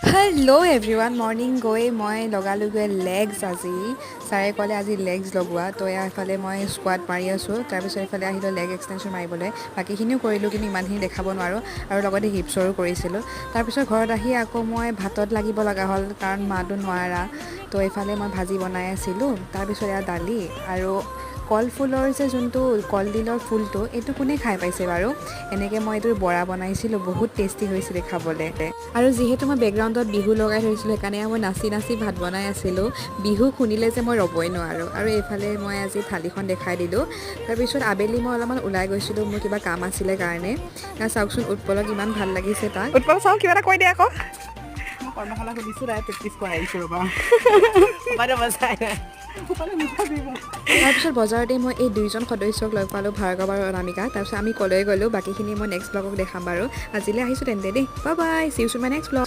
hello' everyone morning গৈ মই লগালোগৈ legs আজি ছাৰে ক'লে আজি লেগছ লগোৱা তো এফালে মই স্কোৱাড মাৰি আছোঁ তাৰপিছত এইফালে আহিলোঁ লেগ এক্সটেনশ্যন মাৰিবলৈ বাকীখিনিও কৰিলোঁ কিন্তু ইমানখিনি দেখাব নোৱাৰোঁ আৰু লগতে হিপছৰো কৰিছিলোঁ তাৰপিছত ঘৰত আহি আকৌ মই ভাতত লাগিব লগা হ'ল কাৰণ মাটো নোৱাৰা তো এইফালে মই ভাজি বনাই আছিলোঁ তাৰপিছত এয়া দালি আৰু কলফুলৰ যে যোনটো কলডিলৰ ফুলটো এইটো কোনে খাই পাইছে বাৰু এনেকৈ মই এইটো বৰা বনাইছিলোঁ বহুত টেষ্টি হৈছিলে খাবলৈ আৰু যিহেতু মই বেকগ্ৰাউণ্ডত বিহু লগাই থৈছিলোঁ সেইকাৰণে মই নাচি নাচি ভাত বনাই আছিলোঁ বিহু শুনিলে যে মই ৰ'বই নোৱাৰোঁ আৰু এইফালে মই আজি থালিখন দেখাই দিলোঁ তাৰপিছত আবেলি মই অলপমান ওলাই গৈছিলোঁ মোৰ কিবা কাম আছিলে কাৰণে চাওকচোন উৎপলক ইমান ভাল লাগিছে তাক উৎপল চাওঁ কিবা এটা কৈ দিয়ে আকৌ মই কৰ্মশালা সুধিছোঁ তাই প্ৰেক্টিছ কৰাই আহিছোঁ ৰ'বা তাৰপিছত বজাৰতে মই এই দুইজন সদস্যক লগ পালোঁ ভাৰ্গৱ আৰু অনামিকা তাৰপিছত আমি কলৈ গ'লোঁ বাকীখিনি মই নেক্সট ব্লগক দেখাম বাৰু আজিলৈ আহিছোঁ তেন্তে দেই bye bye C you soon my next blog